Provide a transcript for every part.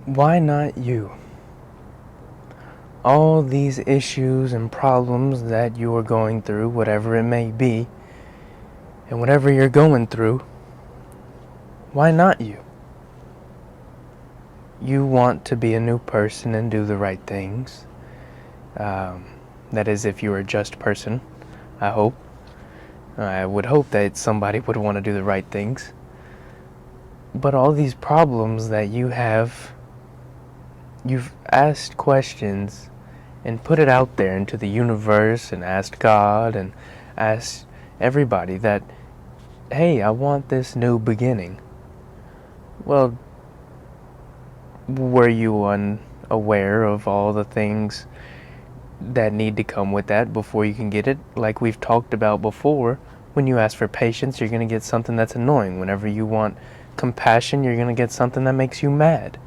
Why not you? All these issues and problems that you are going through, whatever it may be, and whatever you're going through, why not you? You want to be a new person and do the right things. That is, if you're a just person, I hope. I would hope that somebody would want to do the right things. But all these problems that you have, you've asked questions and put it out there into the universe and asked God and asked everybody that, hey, I want this new beginning. Well, were you unaware of all the things that need to come with that before you can get it? Like we've talked about before, when you ask for patience, you're going to get something that's annoying. Whenever you want compassion, you're going to get something that makes you mad.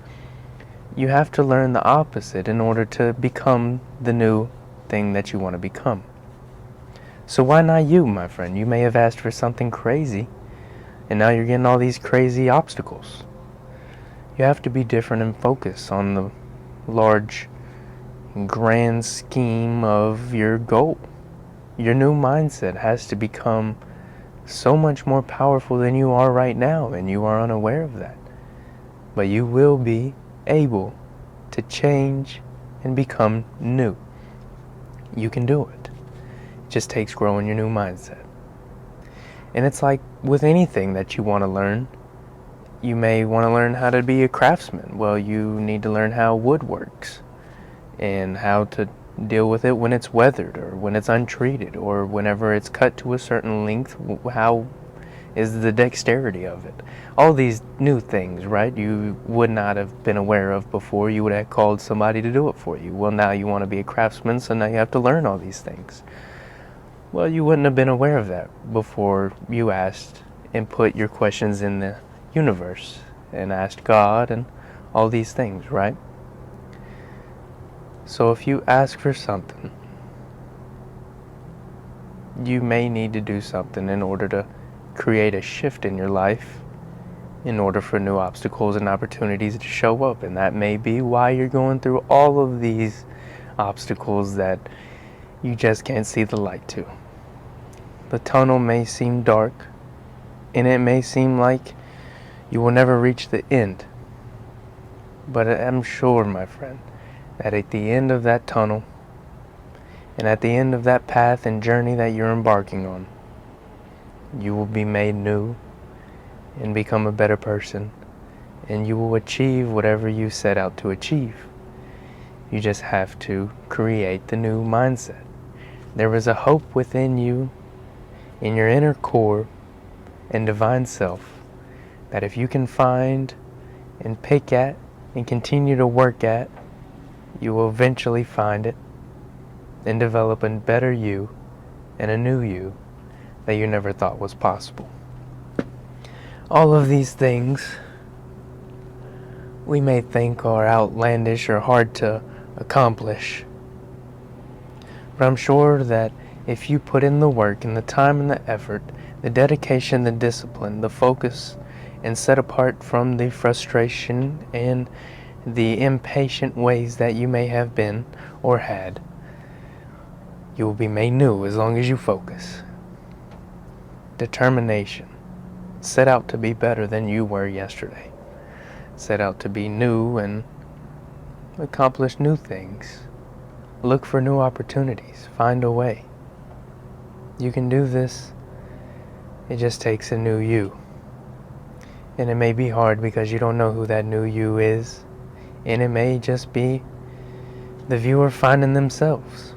You have to learn the opposite in order to become the new thing that you want to become. So why not you, my friend? You may have asked for something crazy, and now you're getting all these crazy obstacles. You have to be different and focus on the large, grand scheme of your goal. Your new mindset has to become so much more powerful than you are right now, and you are unaware of that. But you will be able to change and become new. You can do it. It just takes growing your new mindset. And it's like with anything that you want to learn. You may want to learn how to be a craftsman. Well, you need to learn how wood works and how to deal with it when it's weathered or when it's untreated or whenever it's cut to a certain length. How is the dexterity of it? All these new things, right? You would not have been aware of before. You would have called somebody to do it for you. Well, now you want to be a craftsman, so now you have to learn all these things. Well, you wouldn't have been aware of that before you asked and put your questions in the universe and asked God and all these things, right? So if you ask for something, you may need to do something in order to create a shift in your life, in order for new obstacles and opportunities to show up. And that may be why you're going through all of these obstacles that you just can't see the light to. The tunnel may seem dark, and it may seem like you will never reach the end. But I'm sure, my friend, that at the end of that tunnel, and at the end of that path and journey that you're embarking on, you will be made new and become a better person, and you will achieve whatever you set out to achieve. You just have to create the new mindset. There is a hope within you, in your inner core and divine self, that if you can find and pick at and continue to work at, you will eventually find it and develop a better you and a new you that you never thought was possible. All of these things we may think are outlandish or hard to accomplish, but I'm sure that if you put in the work and the time and the effort, the dedication, the discipline, the focus, and set apart from the frustration and the impatient ways that you may have been or had, you will be made new as long as you focus. Determination. Set out to be better than you were yesterday. Set out to be new and accomplish new things. Look for new opportunities. Find a way. You can do this. It just takes a new you. And it may be hard because you don't know who that new you is. And it may just be the viewer finding themselves.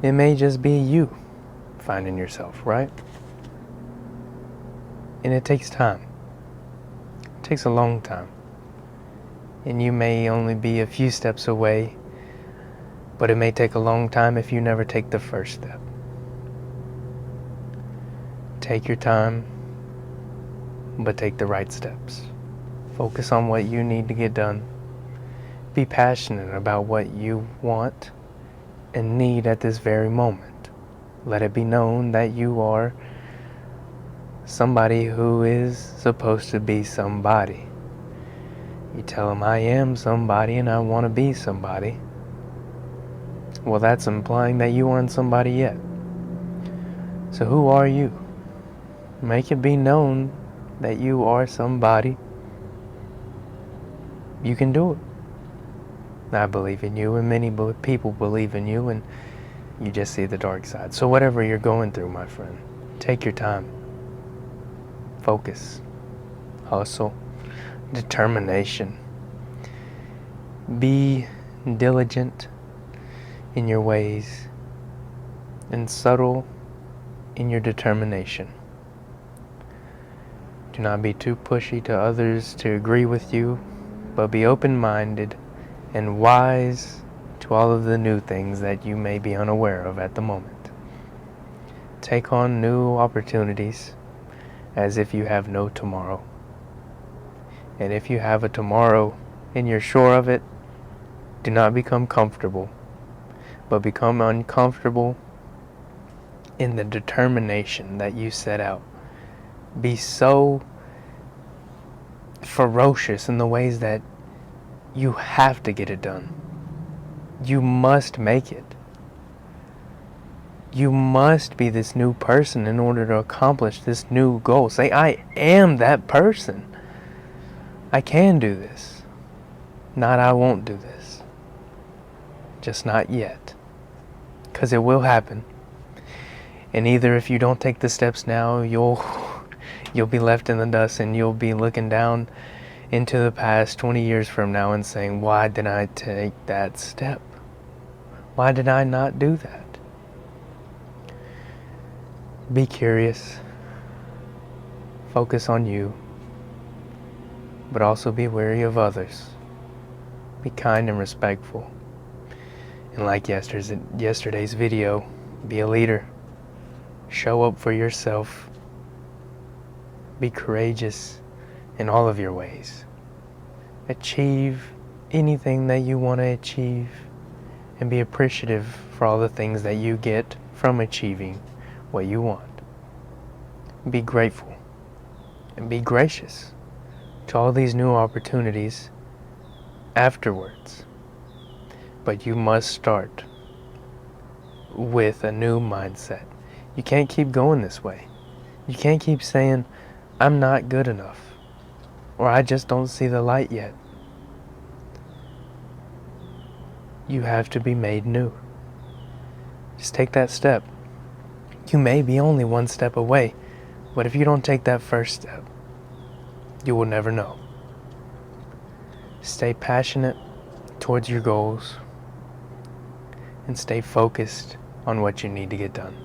It may just be you finding yourself, right? And it takes time. It takes a long time. And you may only be a few steps away, but it may take a long time if you never take the first step. Take your time, but take the right steps. Focus on what you need to get done. Be passionate about what you want and need at this very moment. Let it be known that you are somebody who is supposed to be somebody. You tell them I am somebody and I want to be somebody. Well, that's implying that you aren't somebody yet. So who are you? Make it be known that you are somebody. You can do it. I believe in you, and many people believe in you, and you just see the dark side. So whatever you're going through, my friend, take your time. Focus. Hustle. Determination. Be diligent in your ways and subtle in your determination. Do not be too pushy to others to agree with you, but be open-minded and wise to all of the new things that you may be unaware of at the moment. Take on new opportunities as if you have no tomorrow. And if you have a tomorrow and you're sure of it, do not become comfortable, but become uncomfortable in the determination that you set out. Be so ferocious in the ways that you have to get it done. You must make it. You must be this new person in order to accomplish this new goal. Say, I am that person. I can do this. Not I won't do this. Just not yet. Because it will happen. And either if you don't take the steps now, you'll be left in the dust and you'll be looking down into the past 20 years from now and saying, why did I take that step? Why did I not do that? Be curious. Focus on you. But also be wary of others. Be kind and respectful. And like yesterday's video, be a leader. Show up for yourself. Be courageous in all of your ways. Achieve anything that you want to achieve. And be appreciative for all the things that you get from achieving what you want. Be grateful. And be gracious to all these new opportunities afterwards. But you must start with a new mindset. You can't keep going this way. You can't keep saying, I'm not good enough, or I just don't see the light yet. You have to be made new. Just take that step. You may be only one step away, but if you don't take that first step, you will never know. Stay passionate towards your goals and stay focused on what you need to get done.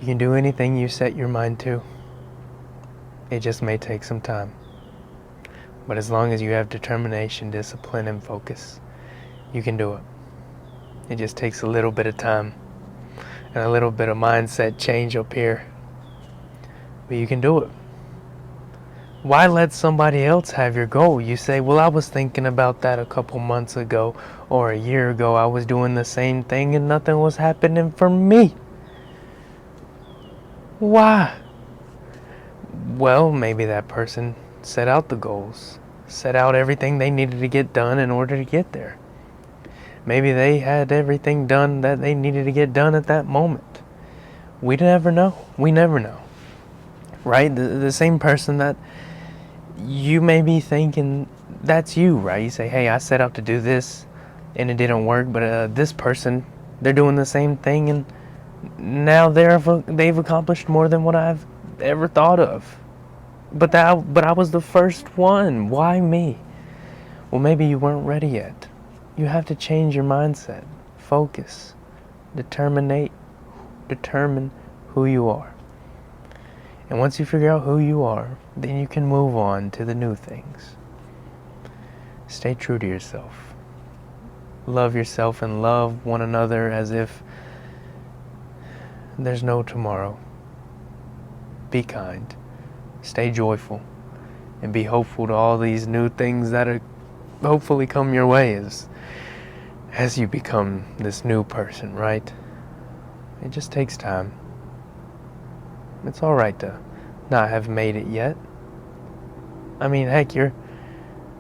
You can do anything you set your mind to. It just may take some time. But as long as you have determination, discipline, and focus, you can do it. It just takes a little bit of time and a little bit of mindset change up here. But you can do it. Why let somebody else have your goal? You say, well, I was thinking about that a couple months ago or a year ago. I was doing the same thing and nothing was happening for me. Why? Well, maybe that person set out the goals, set out everything they needed to get done in order to get there. Maybe they had everything done that they needed to get done at that moment. We never know. We never know. Right? The same person that you may be thinking, that's you, right? You say, hey, I set out to do this and it didn't work, but this person, they're doing the same thing and now they've accomplished more than what I've ever thought of. But I was the first one. Why me? Well, maybe you weren't ready yet. You have to change your mindset. Focus. Determine who you are. And once you figure out who you are, then you can move on to the new things. Stay true to yourself. Love yourself and love one another as if there's no tomorrow. Be kind. Stay joyful. And be hopeful to all these new things that are hopefully come your way as you become this new person, right? It just takes time. It's all right to not have made it yet. I mean, heck, you're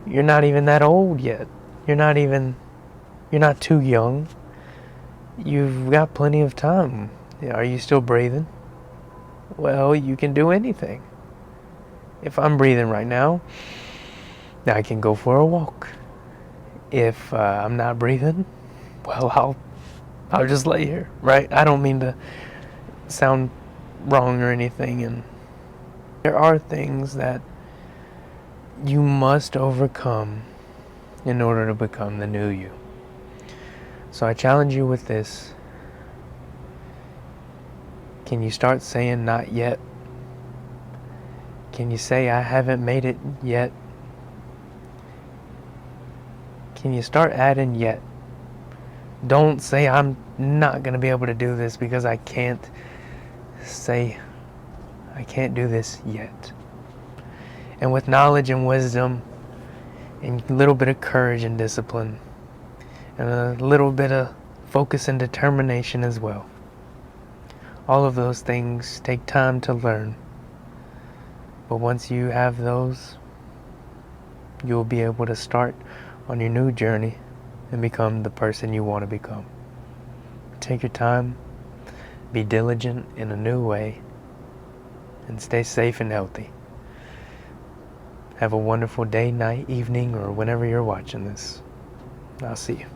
You're not even that old yet. You're not too young. You've got plenty of time. Are you still breathing? Well, you can do anything. If I'm breathing right now, I can go for a walk. If I'm not breathing, well, I'll just lay here, right? I don't mean to sound wrong or anything, and there are things that you must overcome in order to become the new you. So I challenge you with this. Can you start saying not yet? Can you say I haven't made it yet? Can you start adding yet? Don't say I'm not going to be able to do this because I can't. Say I can't do this yet. And with knowledge and wisdom and a little bit of courage and discipline and a little bit of focus and determination as well. All of those things take time to learn. But once you have those, you'll be able to start on your new journey and become the person you want to become. Take your time, be diligent in a new way, and stay safe and healthy. Have a wonderful day, night, evening, or whenever you're watching this. I'll see you.